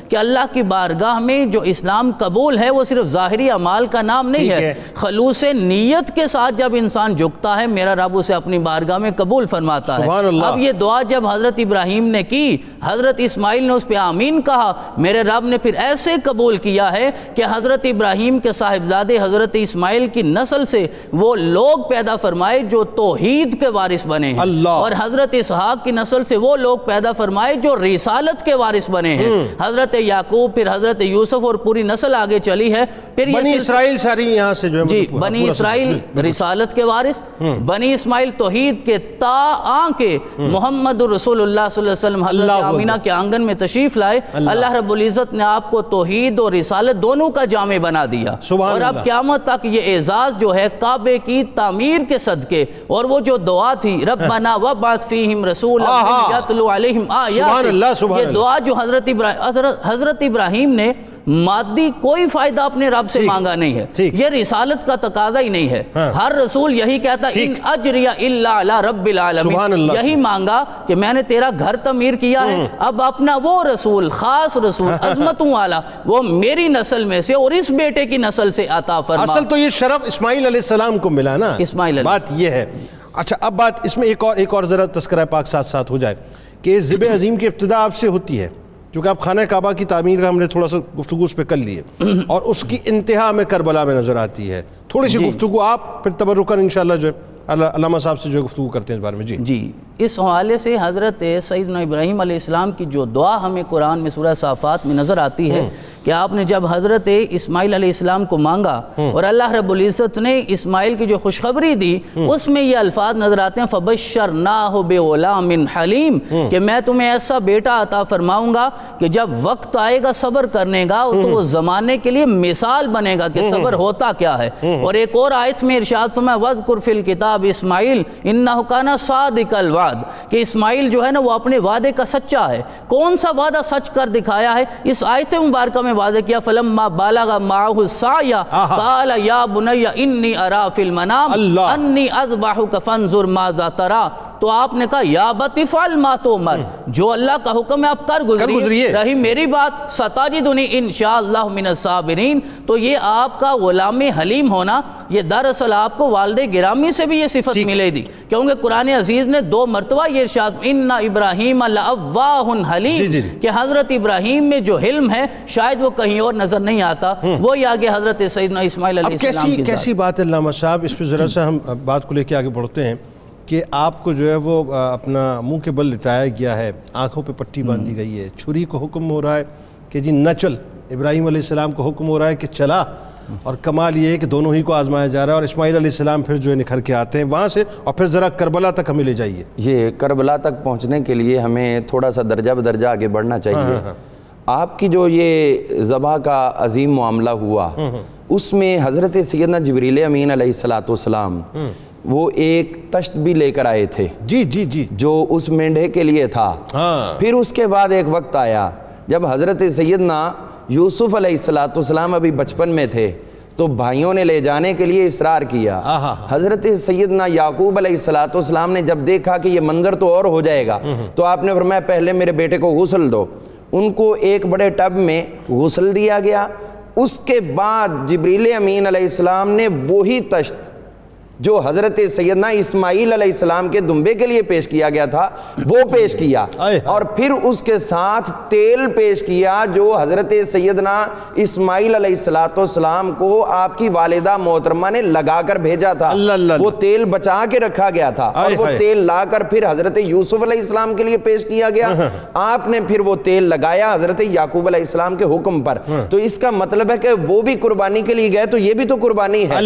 کہ اللہ کی بارگاہ میں جو اسلام قبول ہے وہ صرف ظاہری اعمال کا نام نہیں ٹھیک ہے۔ ہے۔ خلوص نیت کے ساتھ جب انسان جھکتا ہے میرا رب اسے اپنی بارگاہ میں قبول فرماتا ہے۔ سبحان اللہ۔ اب یہ دعا جب حضرت ابراہیم نے کی، حضرت اسماعیل نے اس پہ آمین کہا، میرے رب نے پھر ایسے قبول کیا ہے کہ حضرت ابراہیم کے صاحبزادے حضرت اسماعیل کی نسل سے وہ لوگ پیدا فرمائے جو توحید کے وارث بنے ہیں، اللہ۔ اور حضرت اسحاق کی نسل سے وہ لوگ پیدا فرمائے جو رسالت کے وارث بنے ہیں، حضرت یعقوب، پھر حضرت یوسف، اور پوری نسل آگے چلی ہے۔ پھر یہ بنی اسرائیل ساری یہاں سے جو ہے جی، مطلب بنی پورا اسرائیل رسالت کے وارث، بنی اسماعیل توحید کے تا کے محمد رسول اللہ صلی اللہ علیہ وسلم حضرت اللہ آمینہ کے آنگن میں تشریف لائے، اللہ رب العزت نے آپ کو توحید اور رسالت دونوں کا جامع بنا دیا، سبحان اور اب اللہ۔ قیامت تک یہ اعزاز جو ہے کعبے کی تعمیر کے صدقے، اور وہ جو دعا تھی ربنا وابعث فیہم رسولا یتلو علیہم سبحان اللہ، آیاتک، سبحان یہ اللہ۔ دعا جو حضرت ابراہیم نے مادی کوئی فائدہ اپنے رب سے مانگا نہیں ہے، یہ رسالت کا تقاضا ہی نہیں ہے۔ ہر رسول یہی کہتا ہے ان اجریہ الا علی رب العالمین، یہی مانگا کہ میں نے تیرا گھر تعمیر کیا ہے، اب اپنا وہ رسول، خاص رسول، عظمتوں والا، وہ میری نسل میں سے اور اس بیٹے کی نسل سے عطا فرما۔ اصل تو یہ شرف اسماعیل علیہ السلام کو ملا نا، اسماعیل علیہ بات یہ ہے۔ اچھا اب بات اس میں ایک اور ذرا تذکرہ پاک ساتھ ساتھ ہو جائے کہ ذبح عظیم کی ابتدا آپ سے ہوتی ہے، چونکہ آپ خانہ کعبہ کی تعمیر کا ہم نے تھوڑا سا گفتگو اس پہ کر لی ہے، اور اس کی انتہا میں کربلا میں نظر آتی ہے۔ تھوڑی سی گفتگو آپ پھر تبرکاً انشاءاللہ جو ہے علامہ صاحب سے جو گفتگو کرتے ہیں اس بارے میں۔ جی اس حوالے سے حضرت سیدنا ابراہیم علیہ السلام کی جو دعا ہمیں قرآن میں سورہ صافات میں نظر آتی ہے کہ آپ نے جب حضرت اسماعیل علیہ السلام کو مانگا اور اللہ رب العزت نے اسماعیل کی جو خوشخبری دی، اس میں یہ الفاظ نظر آتے ہیں فَبَشَّرْنَاهُ بِغُلَامٍ حَلِيمٍ، کہ میں تمہیں ایسا بیٹا عطا فرماؤں گا کہ جب وقت آئے گا صبر کرنے کا تو وہ زمانے کے لیے مثال بنے گا کہ صبر ہوتا کیا ہے۔ اور ایک اور آیت میں ارشاد فرمایا وَاذْكُرْ فِي الْكِتَابِ اسماعیل إِنَّهُ كَانَ صَادِقَ الْوَعْدِ، کہ اسماعیل جو ہے نا وہ اپنے وعدے کا سچا ہے۔ کون سا وعدہ سچ کر دکھایا ہے؟ اس آیت مبارکہ میں واضح کیا فلما بالغ معه السعی قال یا بنی انی ارا فی المنام انی اذبحک فانظر ماذا ترى، تو آپ نے کہا یا ابت افعل ما تؤمر، جو اللہ کا حکم ہے آپ کر گزریے، رہی میری بات ستجدنی انشاءاللہ من الصابرین۔ تو یہ آپ کا غلام حلیم ہونا، یہ دراصل آپ کو والد گرامی سے بھی یہ صفت ملے دی، کیونکہ قرآن عزیز نے 2 مرتبہ یہ ارشاد ان ابراہیم لأواہ حلیم، کہ حضرت ابراہیم میں جو حلم ہے شاید وہ کہیں اور نظر نہیں آتا، وہی آگے حضرت سیدنا اسماعیل علیہ السلام کی ذات۔ کیسی بات ہے علامہ صاحب، اس پہ ذرا سا ہم بات کو لے کے آگے بڑھتے ہیں کہ آپ کو جو ہے وہ اپنا منہ کے بل لٹایا گیا ہے، آنکھوں پہ پٹی باندھی گئی ہے، چھری کو حکم ہو رہا ہے کہ جی نہ چل، ابراہیم علیہ السلام کو حکم ہو رہا ہے کہ چلا، اور کمال یہ ہے کہ دونوں ہی کو آزمایا جا رہا ہے، اور اسماعیل علیہ السلام پھر جو ہے نکھر کے آتے ہیں وہاں سے، اور پھر ذرا کربلا تک ہمیں لے جائیے۔ یہ کربلا تک پہنچنے کے لیے ہمیں تھوڑا سا درجہ بدرجہ آگے بڑھنا چاہیے۔ آپ کی جو یہ ذبح کا عظیم معاملہ ہوا اس میں حضرت سیدنا جبریل امین علیہ السلام وہ ایک تشت بھی لے کر آئے تھے جو اس مینڈھے کے لیے تھا۔ پھر اس کے بعد ایک وقت آیا جب حضرت سیدنا یوسف علیہ السلام ابھی بچپن میں تھے تو بھائیوں نے لے جانے کے لیے اصرار کیا۔ حضرت سیدنا یعقوب علیہ السلام نے جب دیکھا کہ یہ منظر تو اور ہو جائے گا تو آپ نے فرمایا پہلے میرے بیٹے کو غسل دو، ان کو ایک بڑے ٹب میں غسل دیا گیا۔ اس کے بعد جبریل امین علیہ السلام نے وہی تشت جو حضرت سیدنا اسماعیل علیہ السلام کے دمبے کے لیے پیش کیا گیا تھا وہ پیش کیا، اور پھر اس کے ساتھ تیل پیش کیا جو حضرت سیدنا اسماعیل علیہ السلام کو آپ کی والدہ محترمہ نے لگا کر بھیجا تھا، وہ تیل بچا کے رکھا گیا تھا، اور وہ تیل لا کر پھر حضرت یوسف علیہ السلام کے لیے پیش کیا گیا۔ آپ نے پھر وہ تیل لگایا حضرت یعقوب علیہ السلام کے حکم پر۔ تو اس کا مطلب ہے کہ وہ بھی قربانی کے لیے گئے تو یہ بھی تو قربانی ہے،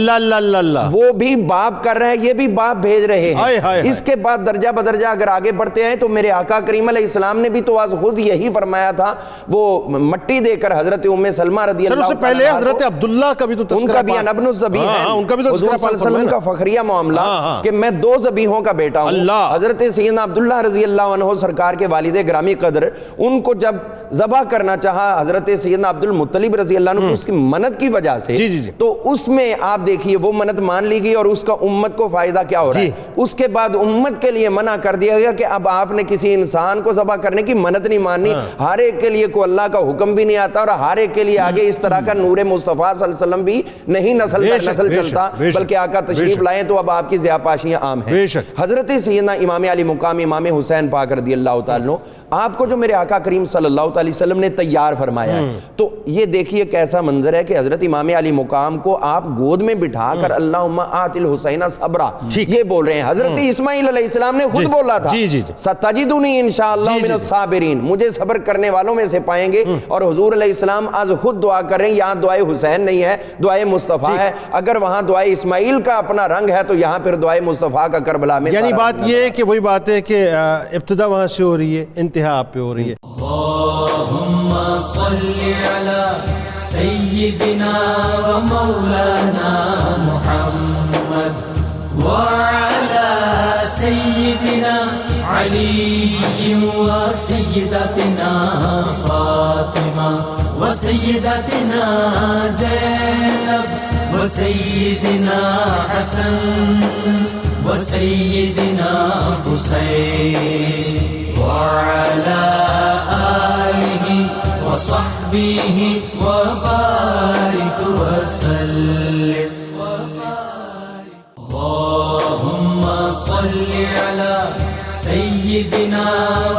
وہ بھی باپ کر رہے ہیں، یہ بھی باپ بھیج رہے ہیں۔ اس کے بعد درجہ بدرجہ اگر آگے بڑھتے ہیں تو میرے آقا کریم علیہ السلام نے بھی تو آج خود یہی فرمایا تھا، وہ مٹی دے کر حضرت ام سلمہ رضی اللہ عنہ، سے پہلے حضرت عبداللہ کا بھی تو تذکرہ، ان کا بھی ابن الذبیح ہے، حضور صلی اللہ علیہ وسلم کا فخریہ معاملہ کہ میں 2 ذبیحوں کا بیٹا ہوں۔ حضرت سیدنا عبداللہ رضی اللہ عنہ سرکار کے والد گرامی قدر، ان کو جب ذبح کرنا چاہا حضرت سیدنا عبد المطلب رضی اللہ عنہ کی اس کی منت کی وجہ سے، تو اس میں آپ دیکھیے وہ منت مان لی گئی اور اس کا امت کو فائدہ کیا ہو رہا ہے. اس کے بعد امت کے لیے منع کر دیا گیا کہ اب آپ نے کسی انسان کو ذبح کرنے کی منت نہیں ماننی. ہر ایک کے لیے کوئی اللہ کا حکم بھی نہیں آتا اور ہر ایک کے لیے آگے اس طرح کا نور مصطفیٰ صلی اللہ علیہ وسلم بھی نہیں نسل در نسل چلتا, بلکہ آقا تشریف لائیں تو اب آپ کی ضیاءپاشیاں عام ہیں. حضرت سیدنا امام علی مقام امام حسین پاک رضی اللہ تعالیٰ عنہ آپ کو جو میرے آقا کریم صلی اللہ علیہ وسلم نے تیار فرمایا ہے, تو یہ دیکھیے کیسا منظر ہے کہ حضرت امام علی مقام کو آپ گود میں بٹھا کر اللہم آت الحسین صبرا یہ بول رہے ہیں. حضرت اسماعیل علیہ السلام نے خود بولا تھا ستجدنی انشاءاللہ من الصابرین, مجھے صبر کرنے والوں میں سے پائیں گے. اور حضور علیہ السلام آج خود دعا کر رہے ہیں, یہاں دعائے حسین نہیں ہے, دعائے مصطفیٰ ہے. اگر وہاں دعائے اسماعیل کا اپنا رنگ ہے تو یہاں پھر دعائے مصطفیٰ کا کربلا میں. یعنی بات یہ ہے کہ وہی بات ہے کہ ابتدا وہاں سے ہو رہی ہے, انتہا آپ پہ ہو رہی ہے. اللہم صلی علی سیدنا و مولانا محمد وعلی سیدنا علی و سیدتنا فاطمہ و سیدتنا زینب و سیدنا حسن و سیدنا حسین وعلى آله وصحبه وبارك وسلم. اللهم صل على سيدنا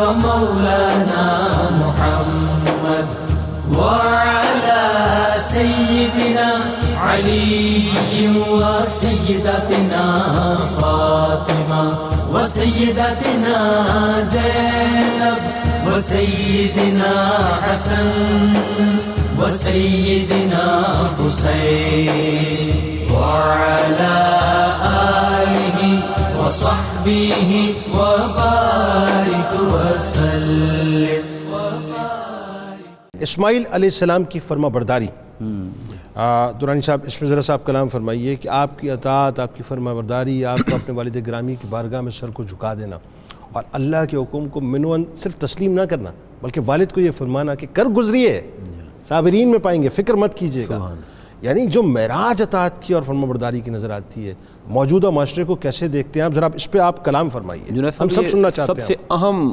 ومولانا محمد وعلى سيدنا علي وسيدتنا فاطمة وسيدتنا زينب وسيدنا حسن وسيدنا حسين وعلى آله وصحبه وبارك وسلم. اسماعیل علیہ السلام کی فرما برداری, دورانی صاحب اس میں ذرا صاحب کلام فرمائیے کہ آپ کی اطاعت, آپ کی فرما برداری, آپ کو اپنے والد گرامی کی بارگاہ میں سر کو جھکا دینا اور اللہ کے حکم کو منوان صرف تسلیم نہ کرنا بلکہ والد کو یہ فرمانا کہ کر گزریے, صابرین میں پائیں گے, فکر مت کیجیے گا. یعنی جو معراج اطاعت کی اور فرما برداری کی نظر آتی ہے, موجودہ معاشرے کو کیسے دیکھتے ہیں آپ, ذرا اس پہ آپ کلام فرمائیے, ہم سب سننا چاہتے ہیں. سب سے اہم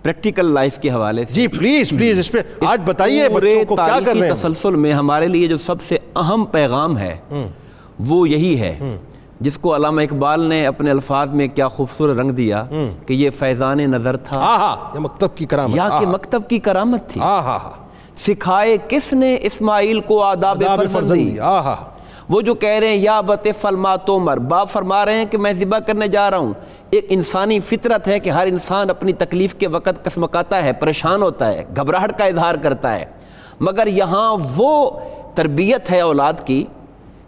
پریکٹیکل لائف کے حوالے سے جی پلیز اس پہ آج بتائیے بچوں کو کیا کر رہے ہیں. تسلسل میں ہمارے لیے جو سب سے اہم پیغام ہے وہ یہی ہے جس کو علامہ اقبال نے اپنے الفاظ میں کیا خوبصورت رنگ دیا کہ یہ فیضان نظر تھا یہ مکتب کی کرامت, یا کہ مکتب کی کرامت تھی. سکھائے کس نے اسماعیل کو آداب فرزندی. وہ جو کہہ رہے ہیں یا بت فلما تومر, باپ فرما رہے ہیں کہ میں ذبح کرنے جا رہا ہوں. ایک انسانی فطرت ہے کہ ہر انسان اپنی تکلیف کے وقت کسمکاتا ہے, پریشان ہوتا ہے, گھبراہٹ کا اظہار کرتا ہے, مگر یہاں وہ تربیت ہے اولاد کی,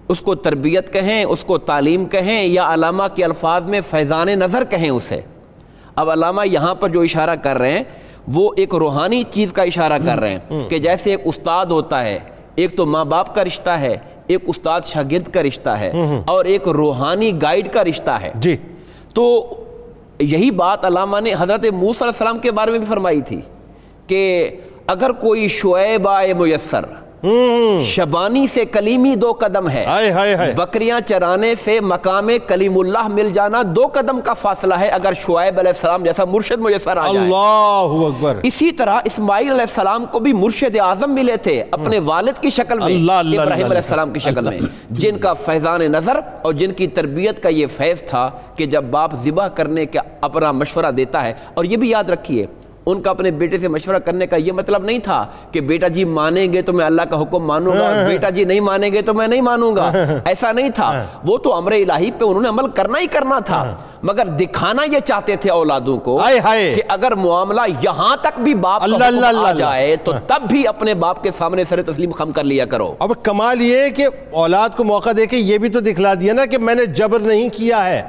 اس کو تربیت کہیں, اس کو تعلیم کہیں, یا علامہ کے الفاظ میں فیضان نظر کہیں اسے. اب علامہ یہاں پر جو اشارہ کر رہے ہیں وہ ایک روحانی چیز کا اشارہ کر رہے ہیں کہ جیسے ایک استاد ہوتا ہے, ایک تو ماں باپ کا رشتہ ہے, ایک استاد شاگرد کا رشتہ ہے, اور ایک روحانی گائیڈ کا رشتہ ہے. جی تو یہی بات علامہ نے حضرت موسیٰ علیہ السلام کے بارے میں بھی فرمائی تھی کہ اگر کوئی شعیب آئے میسر, شبانی سے کلیمی 2 قدم ہے, بکریاں چرانے سے مقام کلیم اللہ مل جانا 2 قدم کا فاصلہ ہے اگر شعیب علیہ السلام جیسا مرشد میسر آ جائے. اللہ اکبر. اسی طرح اسماعیل علیہ السلام کو بھی مرشد اعظم ملے تھے اپنے والد کی شکل میں, ابراہیم علیہ السلام کی شکل میں, جن کا فیضان نظر اور جن کی تربیت کا یہ فیض تھا کہ جب باپ ذبح کرنے کا اپنا مشورہ دیتا ہے, اور یہ بھی یاد رکھیے ان کا اپنے بیٹے سے مشورہ کرنے کا یہ مطلب نہیں تھا کہ بیٹا جی مانیں گے تو میں اللہ کا حکم مانوں گا, بیٹا جی نہیں مانیں گے تو میں نہیں مانوں گا, ایسا نہیں تھا. وہ تو امر الہی پہ انہوں نے عمل کرنا ہی کرنا تھا, مگر دکھانا یہ چاہتے تھے اولادوں کو کہ اگر معاملہ یہاں تک بھی باپ کا حکم آ جائے تو تب بھی اپنے باپ کے سامنے سر تسلیم خم کر لیا کرو. اب کمال یہ ہے کہ اولاد کو موقع دے کے یہ بھی تو دکھلا دیا نا کہ میں نے جبر نہیں کیا ہے,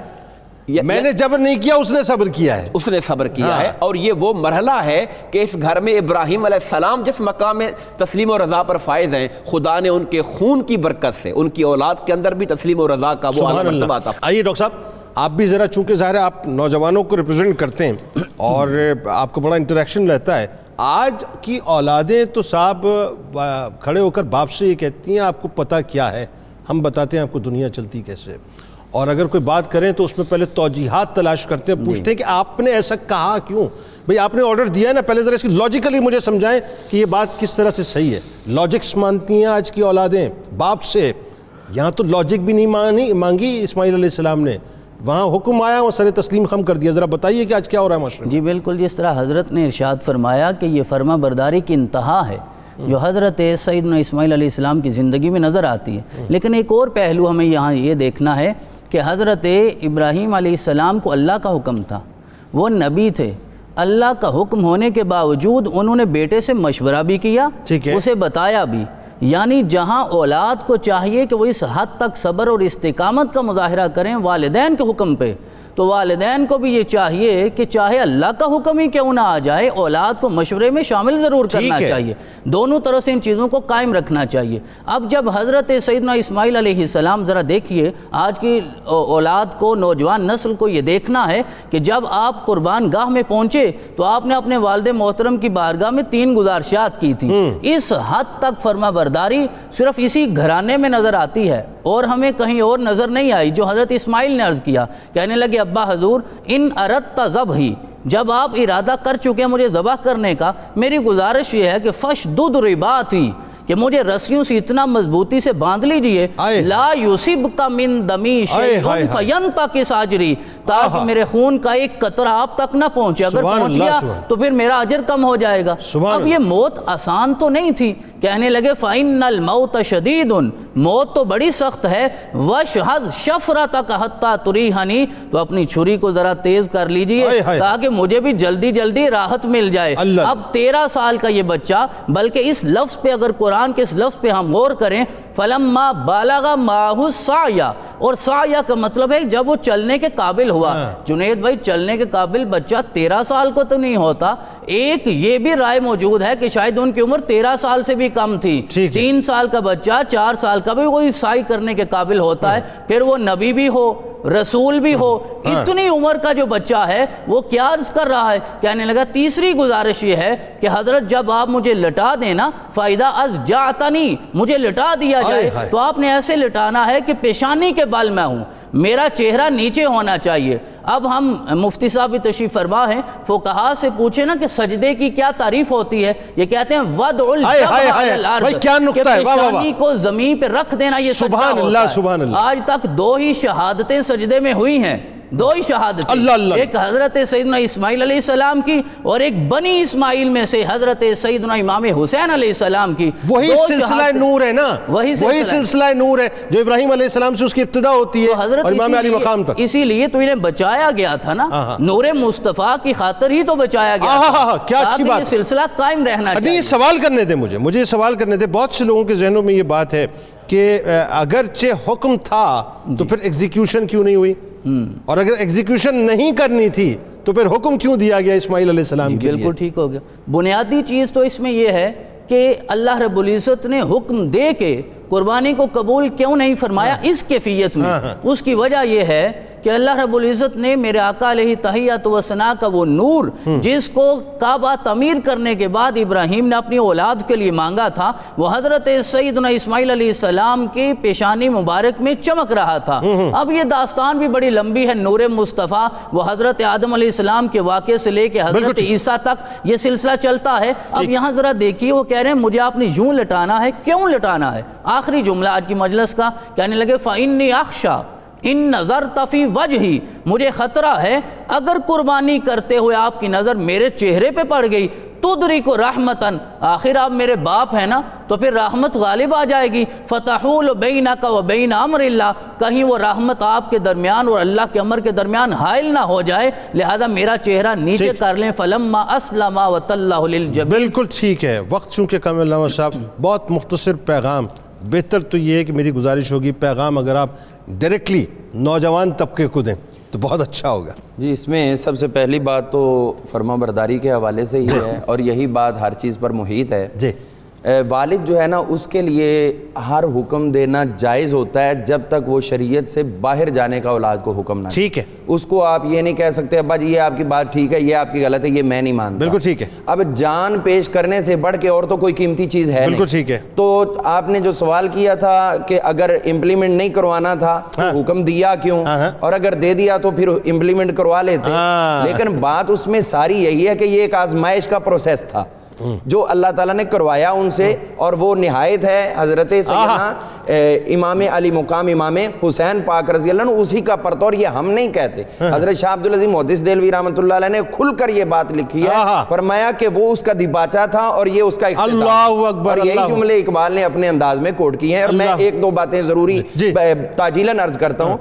میں نے جبر نہیں کیا, اس نے صبر کیا ہے, اس نے صبر کیا ہے. اور یہ وہ مرحلہ ہے کہ اس گھر میں ابراہیم علیہ السلام جس مقام میں تسلیم و رضا پر فائز ہیں, خدا نے ان کے خون کی برکت سے ان کی اولاد کے اندر بھی تسلیم و رضا کا وہ اعلیٰ مرتبہ عطا. آئیے ڈاکٹر صاحب, آپ بھی ذرا, چونکہ ظاہر ہے آپ نوجوانوں کو ریپرزینٹ کرتے ہیں اور آپ کو بڑا انٹریکشن رہتا ہے, آج کی اولادیں تو صاحب کھڑے ہو کر باپ سے یہ کہتی ہیں آپ کو پتہ کیا ہے, ہم بتاتے ہیں آپ کو دنیا چلتی کیسے. اور اگر کوئی بات کریں تو اس میں پہلے توجیحات تلاش کرتے ہیں, پوچھتے ہیں کہ آپ نے ایسا کہا کیوں. بھئی آپ نے آرڈر دیا ہے نا, پہلے ذرا اس کی لاجیکلی مجھے سمجھائیں کہ یہ بات کس طرح سے صحیح ہے. لاجکس مانتی ہیں آج کی اولادیں باپ سے, یہاں تو لاجک بھی نہیں مانگی اسماعیل علیہ السلام نے, وہاں حکم آیا وہ سر تسلیم خم کر دیا. ذرا بتائیے کہ آج کیا ہو رہا ہے معاشرے میں. جی بالکل, جس طرح حضرت نے ارشاد فرمایا کہ یہ فرما برداری کی انتہا ہے جو حضرت سیدنا اسماعیل علیہ السلام کی زندگی میں نظر آتی ہے. لیکن ایک اور پہلو ہمیں یہاں یہ دیکھنا ہے کہ حضرت ابراہیم علیہ السلام کو اللہ کا حکم تھا, وہ نبی تھے, اللہ کا حکم ہونے کے باوجود انہوں نے بیٹے سے مشورہ بھی کیا, اسے بتایا بھی. یعنی جہاں اولاد کو چاہیے کہ وہ اس حد تک صبر اور استقامت کا مظاہرہ کریں والدین کے حکم پہ, تو والدین کو بھی یہ چاہیے کہ چاہے اللہ کا حکم ہی کیوں نہ آ جائے, اولاد کو مشورے میں شامل ضرور کرنا چاہیے. دونوں طرح سے ان چیزوں کو قائم رکھنا چاہیے. اب جب حضرت سیدنا اسماعیل علیہ السلام, ذرا دیکھیے آج کی اولاد کو, نوجوان نسل کو یہ دیکھنا ہے کہ جب آپ قربان گاہ میں پہنچے تو آپ نے اپنے والد محترم کی بارگاہ میں 3 گزارشات کی تھی. اس حد تک فرما برداری صرف اسی گھرانے میں نظر آتی ہے اور ہمیں کہیں اور نظر نہیں آئی جو حضرت اسماعیل نے عرض کیا. کہنے لگے ابا حضور ان اردت ذبحی, جب آپ ارادہ کر چکے ہیں مجھے ذبح کرنے کا, میری گزارش یہ ہے کہ فشدد رباطی, کہ مجھے رسیوں سے اتنا مضبوطی سے باندھ لیجئے, لا یصبک من دمی شیء فینتقص اجری, تاکہ میرے خون کا ایک قطرہ آپ تک نہ پہنچے, اگر پہنچ گیا تو پھر میرا اجر کم ہو جائے گا. اب یہ موت آسان تو نہیں تھی. کہنے لگے فَإِنَّ الْمَوْتَ شَدِيدٌ, موت تو بڑی سخت ہے. وَشْهَدْ شَفْرَتَكَ حَتَّى تُرِيحَنِي, تو اپنی چھری کو ذرا تیز کر لیجئے تاکہ مجھے بھی جلدی جلدی راحت مل جائے. اب 13 سال کا یہ بچہ, بلکہ اس لفظ پہ اگر قرآن کے اس لفظ پہ ہم غور کریں, فَلَمَّا بَالَغَ مَعَهُ السَّعْيَ, اور سعیہ کا مطلب ہے جب وہ چلنے کے قابل ہوا. جنید بھائی, چلنے کے قابل بچہ 13 سال کو تو نہیں ہوتا. ایک یہ بھی رائے موجود ہے کہ شاید ان کی عمر 13 سال سے بھی کم تھی. 3 سال کا بچہ 4 سال کا بھی کوئی سعی کرنے کے قابل ہوتا ہے, پھر وہ نبی بھی ہو, رسول بھی ہو. اتنی عمر کا جو بچہ ہے وہ کیا عرض کر رہا ہے. کہنے لگا تیسری گزارش یہ ہے کہ حضرت جب آپ مجھے لٹا دینا, فَإِذَا أَزْجَعْتَنِي, مجھے لٹا دیا جائے تو آپ نے ایسے لٹانا ہے کہ پیشانی کے بل میں ہوں, میرا چہرہ نیچے ہونا چاہیے. اب ہم مفتی صاحب بھی تشریف فرما ہیں, فقہا سے پوچھیں نا کہ سجدے کی کیا تعریف ہوتی ہے. یہ کہتے ہیں وَضْعُ الْجَبْهَ عَلَى الْأَرْضِ, کہ پیشانی کو زمین پہ رکھ دینا, یہ سجدہ ہوتا ہے. آج تک 2 ہی شہادتیں سجدے میں ہوئی ہیں, 2 ہی شہادتیں, ایک حضرت سیدنا اسماعیل علیہ السلام کی اور ایک بنی اسماعیل میں سے حضرت سیدنا امام حسین علیہ السلام کی. وہی سلسلہ نور ہے نا, وہی سلسلہ نور ہے جو ابراہیم علیہ السلام سے اس کی ابتدا ہوتی ہے اور امام علی مقام تک. اسی لیے تو انہیں بچایا گیا تھا نا, نور مصطفیٰ کی خاطر ہی تو بچایا گیا تھا, کیا اچھی بات. یہ سلسلہ قائم رہنا چاہیے. یہ سوال کرنے دے مجھے یہ سوال کرنے دے. بہت سے لوگوں کے ذہنوں میں یہ بات ہے کہ اگرچہ حکم تھا تو پھر ایگزیکیوشن کیوں نہیں ہوئی, اور اگر ایگزیکیوشن نہیں کرنی تھی تو پھر حکم کیوں دیا گیا اسماعیل علیہ السلام کے لیے. بالکل ٹھیک ہو گیا. بنیادی چیز تو اس میں یہ ہے کہ اللہ رب العزت نے حکم دے کے قربانی کو قبول کیوں نہیں فرمایا اس کیفیت میں. اس کی وجہ یہ ہے کہ اللہ رب العزت نے میرے آقا علیہ تحیات و ثنا کا وہ نور جس کو کعبہ تعمیر کرنے کے بعد ابراہیم نے اپنی اولاد کے لیے مانگا تھا, وہ حضرت سیدنا اسماعیل علیہ السلام کی پیشانی مبارک میں چمک رہا تھا. اب یہ داستان بھی بڑی لمبی ہے. نور مصطفیٰ وہ حضرت آدم علیہ السلام کے واقعے سے لے کے حضرت عیسیٰ تک یہ سلسلہ چلتا ہے. اب یہاں ذرا دیکھیے, وہ کہہ رہے ہیں مجھے آپ نے یوں لٹانا ہے. کیوں لٹانا ہے؟ آخری جملہ آج کی مجلس کا, کہنے لگے فَإِنِّي أَخْشَىٰ ان نظرت فی وجہی, مجھے خطرہ ہے اگر قربانی کرتے ہوئے آپ کی نظر میرے چہرے پہ پڑ گئی, تدرک رحمتاً, آخر آپ میرے باپ ہیں نا, تو پھر رحمت غالب آ جائے گی. فتحول بینک و بین امر اللہ, کہیں وہ رحمت آپ کے درمیان اور اللہ کے امر کے درمیان حائل نہ ہو جائے, لہذا میرا چہرہ نیچے کر لیں. فلما اسلم وتلہ للجبین. بالکل ٹھیک ہے. وقت چونکہ کم ہے علامہ صاحب, بہت مختصر پیغام. بہتر تو یہ ہے کہ میری گزارش ہوگی پیغام اگر آپ ڈائریکٹلی نوجوان طبقے کو دیں تو بہت اچھا ہوگا. جی, اس میں سب سے پہلی بات تو فرما برداری کے حوالے سے ہی ہے, اور یہی بات ہر چیز پر محیط ہے. جی, والد جو ہے نا اس کے لیے ہر حکم دینا جائز ہوتا ہے جب تک وہ شریعت سے باہر جانے کا اولاد کو حکم نہ دے۔ ٹھیک ہے، اس کو آپ یہ نہیں کہہ سکتے ابا جی یہ آپ کی بات ٹھیک ہے، یہ آپ کی غلط ہے، یہ میں نہیں مانتا۔ بالکل ٹھیک ہے، اب جان پیش کرنے سے بڑھ کے اور تو کوئی قیمتی چیز ہے بالکل نہیں۔ ٹھیک ہے۔ تو آپ نے جو سوال کیا تھا کہ اگر امپلیمنٹ نہیں کروانا تھا تو حکم دیا کیوں، اور اگر دے دیا تو پھر امپلیمنٹ کروا لیتے۔ لیکن بات اس میں ساری یہی ہے کہ یہ ایک آزمائش کا پروسیس تھا جو اللہ تعالیٰ نے کروایا ان سے، اور وہ نہایت ہے حضرت سیدنا امام علی مقام امام حسین پاک رضی اللہ عنہ، اسی کا پرتور، یہ ہم نہیں کہتے۔ حضرت شاہ عبدالعزیز محدث دہلوی رحمۃ اللہ علیہ نے کھل کر یہ بات لکھی ہے، فرمایا کہ وہ اس کا دیباچہ تھا اور یہ اس کا اختتام۔ اللہ اکبر، اور یہی جملے اقبال نے اپنے انداز میں کوٹ کیے ہیں، اور میں ایک دو باتیں ضروری تاجیلاً عرض کرتا ہوں۔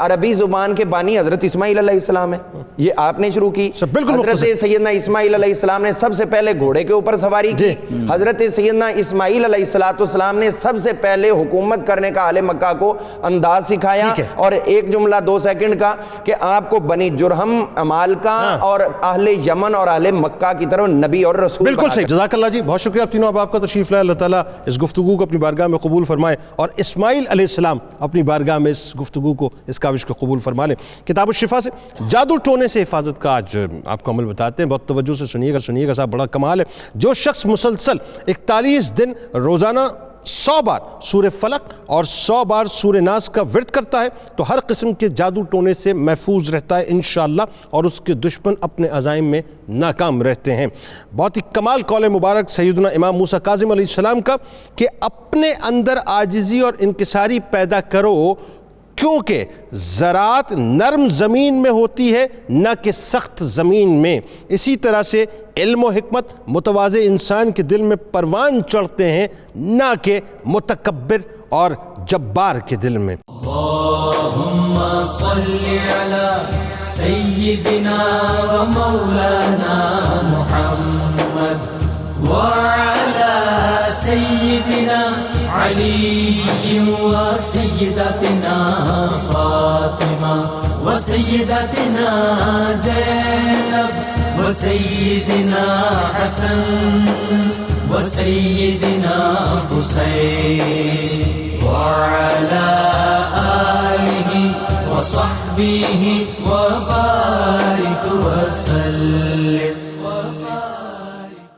عربی زبان کے بانی حضرت اسماعیل علیہ السلام ہے، یہ آپ نے شروع کی۔ حضرت سیدنا اسماعیل علیہ السلام نے سب سے پہلے گھوڑے کے اوپر سواری کی۔ حضرت سیدنا اسماعیل علیہ السلام نے سب سے پہلے حکومت کرنے کا اہل مکہ کو انداز سکھایا۔ اور ایک جملہ 2 سیکنڈ کا کہ آپ کو بنی جرہم، عمالقہ اور اہل یمن اور اہل مکہ کی طرف نبی اور رسول۔ بالکل صحیح، جزاک اللہ جی، بہت شکریہ آپ تینوں، اب آپ کا تشریف لائے، اللہ تعالیٰ اس گفتگو کو اپنی بارگاہ میں قبول فرمائے، اور اسماعیل علیہ السلام اپنی بارگاہ میں اس گفتگو کو، اس کاوش کو قبول فرما لیں۔ کتاب الشفا سے جادو ٹونے سے حفاظت کا آج آپ کو عمل بتاتے ہیں، بہت توجہ سے سنیے گا صاحب، بڑا کمال ہے۔ جو شخص مسلسل 41 دن روزانہ 100 بار سورہ فلق اور 100 بار سورہ ناس کا ورد کرتا ہے تو ہر قسم کے جادو ٹونے سے محفوظ رہتا ہے انشاءاللہ، اور اس کے دشمن اپنے عزائم میں ناکام رہتے ہیں۔ بہت ہی کمال قول مبارک سیدنا امام موسیٰ کاظم علیہ السلام کا کہ اپنے اندر عاجزی اور انکساری پیدا کرو، کیونکہ زراعت نرم زمین میں ہوتی ہے نہ کہ سخت زمین میں۔ اسی طرح سے علم و حکمت متواضع انسان کے دل میں پروان چڑھتے ہیں نہ کہ متکبر اور جبار کے دل میں۔ اللہم صلی علی سیدنا و مولانا محمد وعلی سیدنا علی و سیدتنا فاطمہ و سیدتنا زینب و سیدنا حسن و سیدنا حسین وعلی آلہ و صحبہ و بارک وسلم۔